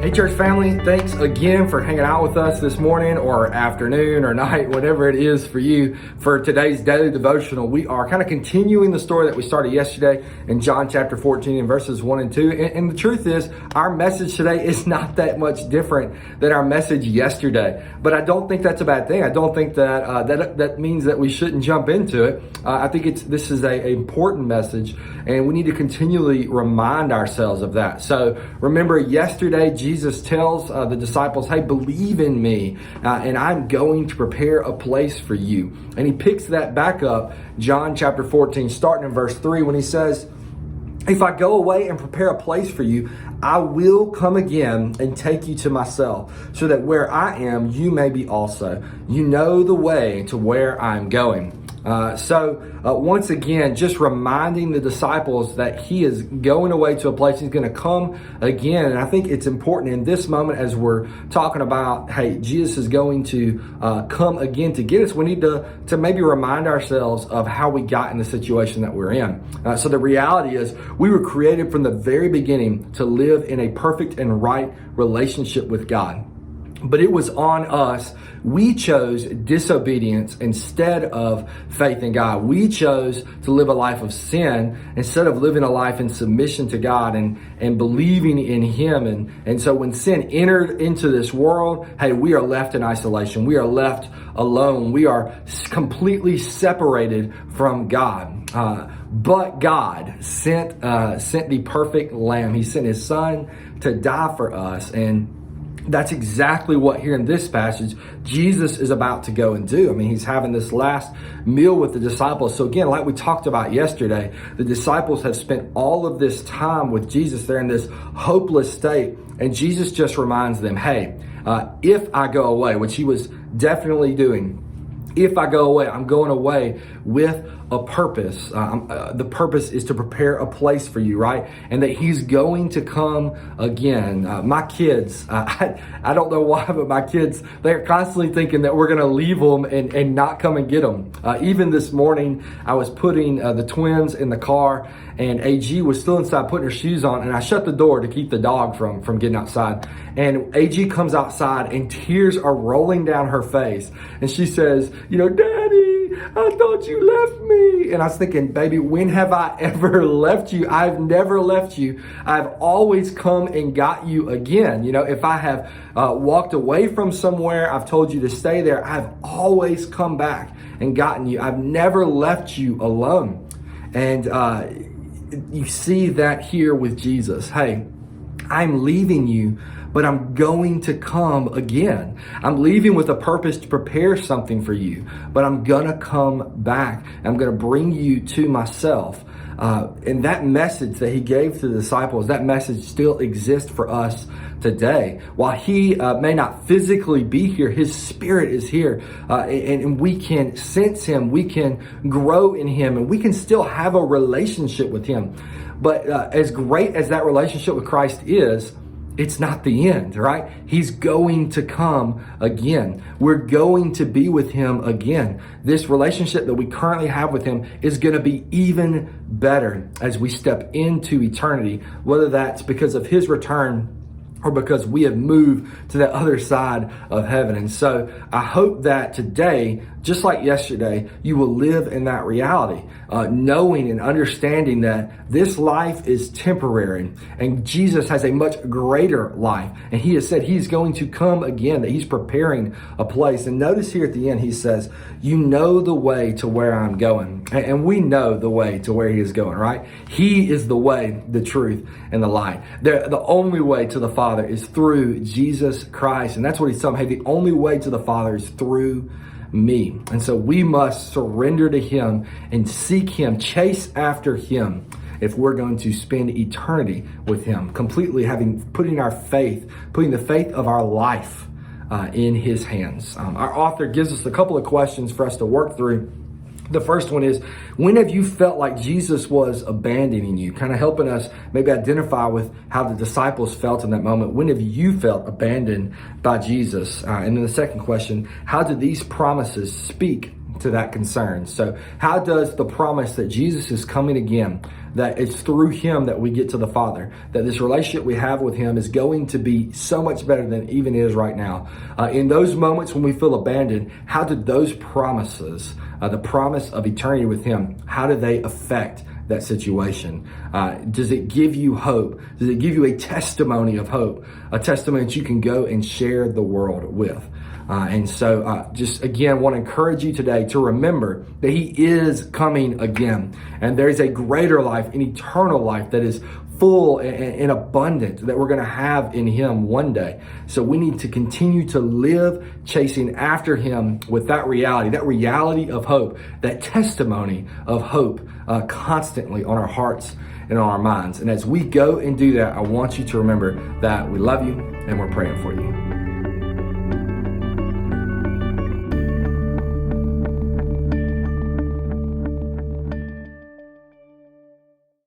Hey church family, thanks again for hanging out with us this morning or afternoon or night, whatever it is for you, for today's daily devotional. We are kind of continuing the story that we started yesterday in John chapter 14 and verses 1 and 2. And the truth is, our message today is not that much different than our message yesterday. But I don't think that's a bad thing. I don't think that that means that we shouldn't jump into it. I think this is a important message, and we need to continually remind ourselves of that. So remember, yesterday Jesus tells the disciples, hey, believe in me, and I'm going to prepare a place for you. And he picks that back up, John chapter 14, starting in verse 3, when he says, if I go away and prepare a place for you, I will come again and take you to myself, so that where I am, you may be also. You know the way to where I'm going. Once again, just reminding the disciples that he is going away to a place. He's going to come again. And I think it's important in this moment, as we're talking about, hey, Jesus is going to come again to get us. We need to maybe remind ourselves of how we got in the situation that we're in. So the reality is, we were created from the very beginning to live in a perfect and right relationship with God. But it was on us. We chose disobedience instead of faith in God. We chose to live a life of sin instead of living a life in submission to God and believing in Him. And so when sin entered into this world, hey, we are left in isolation. We are left alone. We are completely separated from God. But God sent the perfect Lamb. He sent His Son to die for us. And that's exactly what here in this passage Jesus is about to go and do. I mean, he's having this last meal with the disciples. So again, like we talked about yesterday, the disciples have spent all of this time with Jesus. They're in this hopeless state. And Jesus just reminds them, hey, if I go away, which he was definitely doing, if I go away, I'm going away with a purpose. The purpose is to prepare a place for you, right? And that he's going to come again. My kids, I don't know why, but my kids, they're constantly thinking that we're going to leave them and not come and get them. Even this morning, I was putting the twins in the car, and AG was still inside putting her shoes on, and I shut the door to keep the dog from getting outside. And AG comes outside and tears are rolling down her face. And she says, Daddy, I thought you left me. And I was thinking, baby, when have I ever left you? I've never left you. I've always come and got you again. If I have walked away from somewhere, I've told you to stay there. I've always come back and gotten you. I've never left you alone. And you see that here with Jesus. Hey, I'm leaving you, but I'm going to come again. I'm leaving with a purpose to prepare something for you, but I'm going to come back. I'm going to bring you to myself. And that message that he gave to the disciples, that message still exists for us today. While he may not physically be here, his spirit is here, and we can sense him, we can grow in him, and we can still have a relationship with him. But as great as that relationship with Christ is, it's not the end, right? He's going to come again. We're going to be with him again. This relationship that we currently have with him is going to be even better as we step into eternity, whether that's because of his return or because we have moved to the other side of heaven. And so I hope that today, just like yesterday, you will live in that reality, knowing and understanding that this life is temporary and Jesus has a much greater life. And he has said he's going to come again, that he's preparing a place. And notice here at the end, he says, you know the way to where I'm going. And we know the way to where he is going, right? He is the way, the truth, and the light. The only way to the Father is through Jesus Christ. And that's what he's telling me. Hey, the only way to the Father is through me. And so we must surrender to him and seek him, chase after him, if we're going to spend eternity with him, completely putting the faith of our life in his hands. Our author gives us a couple of questions for us to work through. The first one is, when have you felt like Jesus was abandoning you? Kind of helping us maybe identify with how the disciples felt in that moment. When have you felt abandoned by Jesus? And then the second question, how do these promises speak to that concern. So how does the promise that Jesus is coming again, that it's through him that we get to the Father, that this relationship we have with him is going to be so much better than it even is right now. In those moments when we feel abandoned, how did those promises, the promise of eternity with him, how do they affect that situation? Does it give you hope? Does it give you a testimony of hope? A testimony that you can go and share the world with? And so just again, want to encourage you today to remember that he is coming again. And there's a greater life, an eternal life that is full and abundant that we're going to have in him one day. So we need to continue to live chasing after him with that reality of hope, that testimony of hope constantly on our hearts and on our minds. And as we go and do that, I want you to remember that we love you and we're praying for you.